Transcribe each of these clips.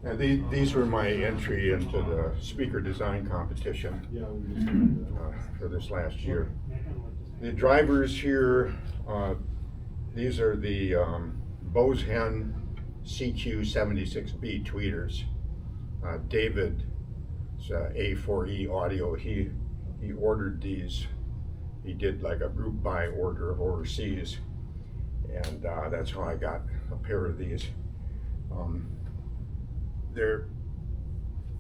Now, these were my entry into the speaker design competition for this last year. The drivers here, these are the Bose Hen CQ76B tweeters. David, A4E Audio, he ordered these. He did like a group buy order of overseas, and that's how I got a pair of these. They're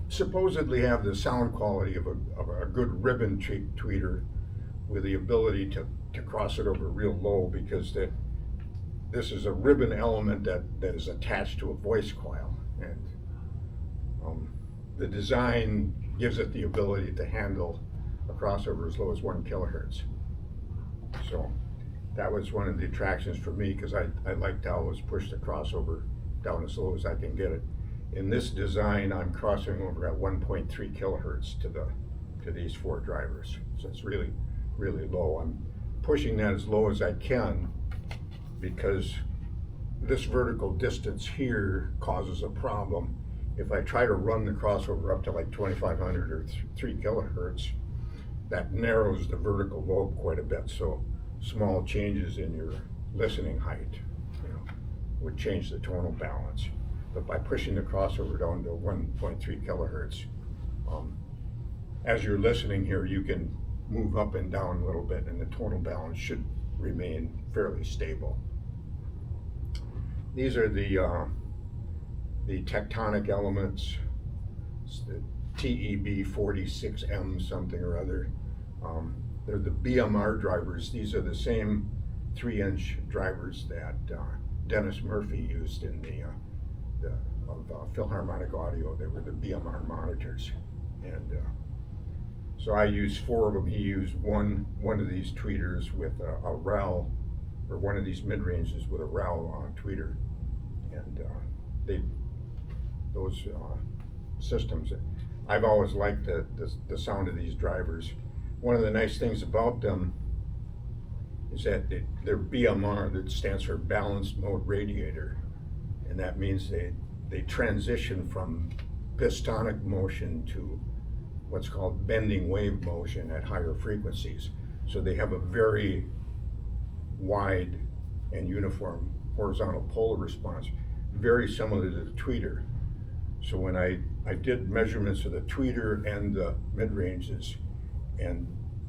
supposedly have the sound quality of a good ribbon tweeter with the ability to cross it over real low, because this is a ribbon element that is attached to a voice coil, and the design gives it the ability to handle a crossover as low as 1 kilohertz. So that was one of the attractions for me, because I like to always push the crossover down as low as I can get it. In this design, I'm crossing over at 1.3 kilohertz to these 4 drivers. So it's really, really low. I'm pushing that as low as I can, because this vertical distance here causes a problem. If I try to run the crossover up to like 2500 or 3 kilohertz, that narrows the vertical lobe quite a bit. So small changes in your listening height, would change the tonal balance. But by pushing the crossover down to 1.3 kilohertz, as you're listening here, you can move up and down a little bit, and the tonal balance should remain fairly stable. These are the tectonic elements. It's the TEB46M something or other. They're the BMR drivers. These are the same 3-inch drivers that Dennis Murphy used in of Philharmonic Audio. They were the BMR monitors, and so I used 4 of them. He used one of these tweeters with a RAL, or one of these mid-ranges with a RAL tweeter, and those systems. I've always liked the sound of these drivers. One of the nice things about them is that they're BMR, that stands for balanced mode radiator, and that means they transition from pistonic motion to what's called bending wave motion at higher frequencies. So they have a very wide and uniform horizontal polar response, very similar to the tweeter. So when I did measurements of the tweeter and the mid-ranges, and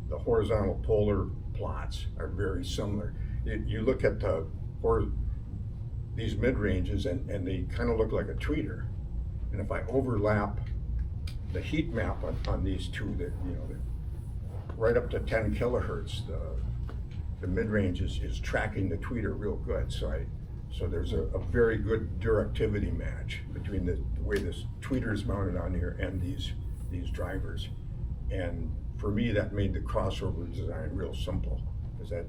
the horizontal polar plots are very similar. You look at these mid-ranges, and they kind of look like a tweeter. And if I overlap the heat map on these two, right up to 10 kilohertz, the mid-range is tracking the tweeter real good. So there's a very good directivity match between the way this tweeter is mounted on here and these drivers. And for me, that made the crossover design real simple, because that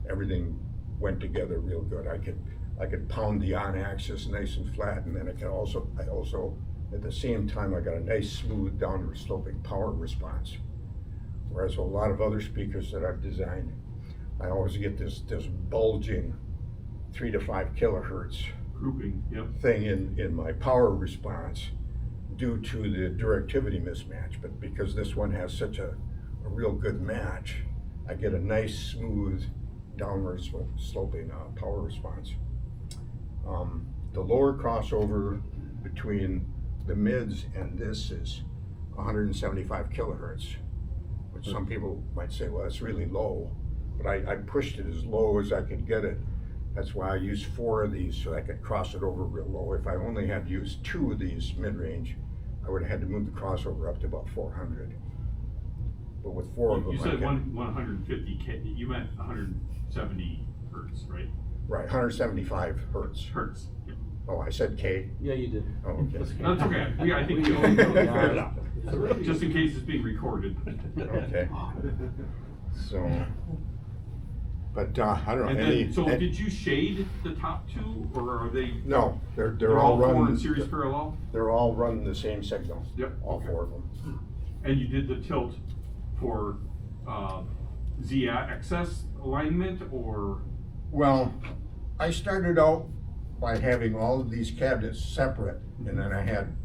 everything went together real good. I could pound the on-axis nice and flat, and then I also at the same time I got a nice smooth downward sloping power response. Whereas a lot of other speakers that I've designed, I always get this bulging 3 to 5 kilohertz grouping, yep, thing in my power response due to the directivity mismatch. But because this one has such a real good match, I get a nice smooth downward sloping power response. The lower crossover between the mids and this is 175 kilohertz, which some people might say, well, it's really low, but I pushed it as low as I could get it. That's why I used 4 of these, so I could cross it over real low. If I only had used 2 of these mid-range, I would have had to move the crossover up to about 400. But with 4 of them, you said 150 K. You meant 170 hertz, right? Right, 175 hertz. Hertz. Yep. Oh, I said K. Yeah, you did. Oh, okay. No, it's okay. Yeah, I think you fair enough. Just in case it's being recorded. Okay. So, but I don't know. And then, did you shade the top 2, or are they? No, they're all 4 run in series parallel. They're all running the same signal. Yep. All 4 of them. And you did the tilt for Z-axis alignment, or? Well, I started out by having all of these cabinets separate, and then I had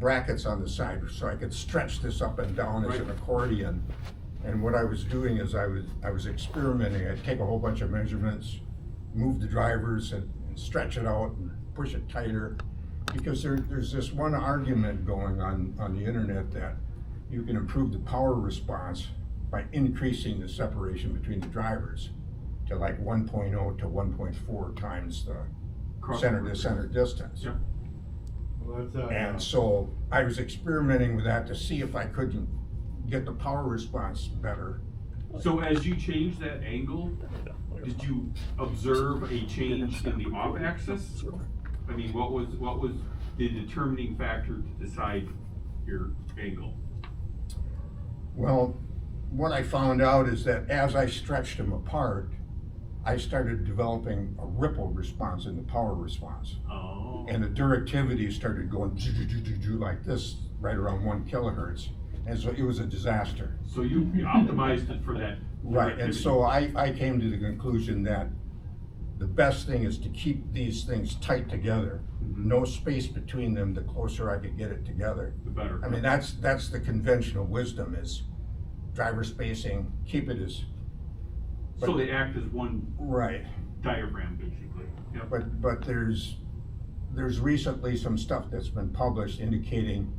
brackets on the side, so I could stretch this up and down as Right. an accordion. And what I was doing is I was experimenting. I'd take a whole bunch of measurements, move the drivers and stretch it out and push it tighter. Because there's this one argument going on the internet that you can improve the power response by increasing the separation between the drivers to like 1.0 to 1.4 times the center to center distance. Yeah. Well, that's, And so I was experimenting with that to see if I couldn't get the power response better. So as you changed that angle, did you observe a change in the off axis? I mean, what was the determining factor to decide your angle? Well, what I found out is that as I stretched them apart, I started developing a ripple response in the power response. Oh. And the directivity started going like this right around 1 kilohertz. And so it was a disaster. So you optimized it for that. Right, and directivity. so I came to the conclusion that the best thing is to keep these things tight together. Mhm. No space between them, the closer I could get it together. The better. I mean, that's the conventional wisdom is driver spacing, keep it as, So they act as one right. diaphragm, basically. Yep. But there's recently some stuff that's been published indicating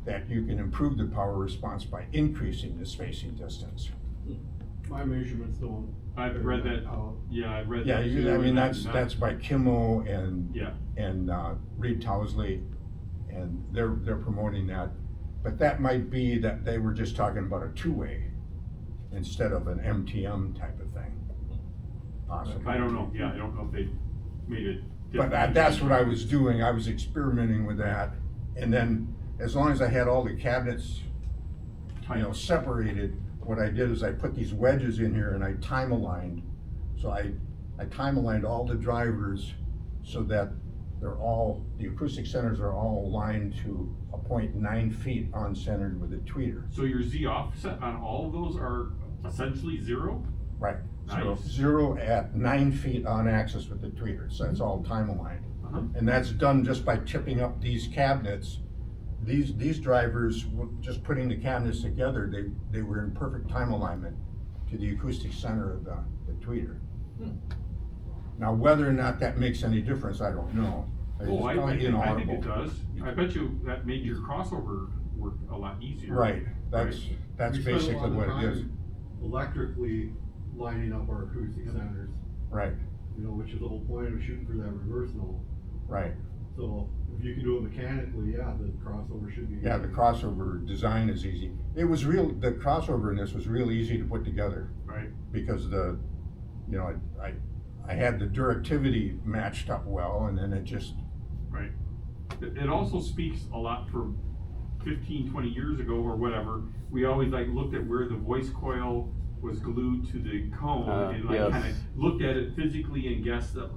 that you can improve the power response by increasing the spacing distance. my measurements don't. I've read that. out. Yeah, I read Yeah, that too. I mean, and that's by Kimmo and Yeah. Reed Towsley, and they're promoting that. But that might be that they were just talking about a two-way instead of an MTM type of thing. Possibly. I don't know. Yeah, I don't know if they made it. But that's what I was doing. I was experimenting with that. And then as long as I had all the cabinets, separated, what I did is I put these wedges in here and I time aligned. So I time aligned all the drivers so that the acoustic centers are all aligned to a point 9 feet on centered with a tweeter. So your Z offset on all of those are essentially 0? Right. So Nice. 0 at 9 feet on axis with the tweeter. So it's all time aligned. Uh-huh. And that's done just by tipping up these cabinets. These drivers, just putting the cabinets together, they were in perfect time alignment to the acoustic center of the tweeter. Now, whether or not that makes any difference, I don't know. It's Oh, I probably think it inaudible. does. I bet you that made your crossover work a lot easier. Right, that's We spend a basically lot of what it is. time Electrically lining up our acoustic centers, Right, which is the whole point of shooting for that reverse null. right. So if you can do it mechanically, yeah, the crossover should be. Yeah, the crossover design is easy. The crossover in this was real easy to put together Right. because I had the directivity matched up well, and then it just, Right. It also speaks a lot for 15, 20 years ago or whatever. We always looked at where the voice coil was glued to the cone and yes. kind of looked at it physically and guessed that,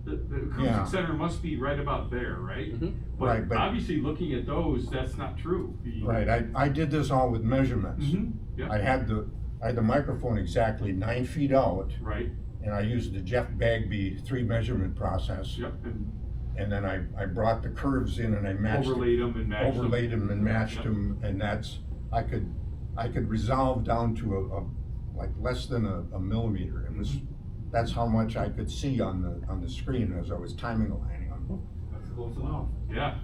the acoustic Yeah. center must be right about there, right? Mhm. Right, but- Obviously looking at those, that's not true. right, I did this all with measurements. Mhm. Yeah. I had the microphone exactly 9 feet out, Right. and I used the Jeff Bagby 3 measurement process. Yep. And then I brought the curves in and I matched. Overlaid them and matched them. Overlaid them and matched Yep. them, and I could resolve down to a like less than a millimeter. That's how much I could see on the screen as I was timing aligning them. That's close enough. Yeah.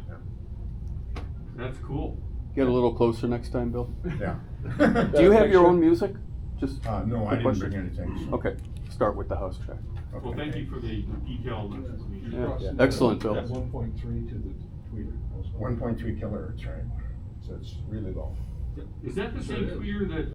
That's cool. Get a little closer next time, Bill. Yeah. Do you have your own music? Just No, I quick didn't question. bring anything. So. Okay, start with the house track. Okay. Well, thank you for the detailed information. Yeah. Excellent, Bill. 1.3 to the tweeter. 1.3 kilohertz, right? So it's really low. Is that the same tweeter that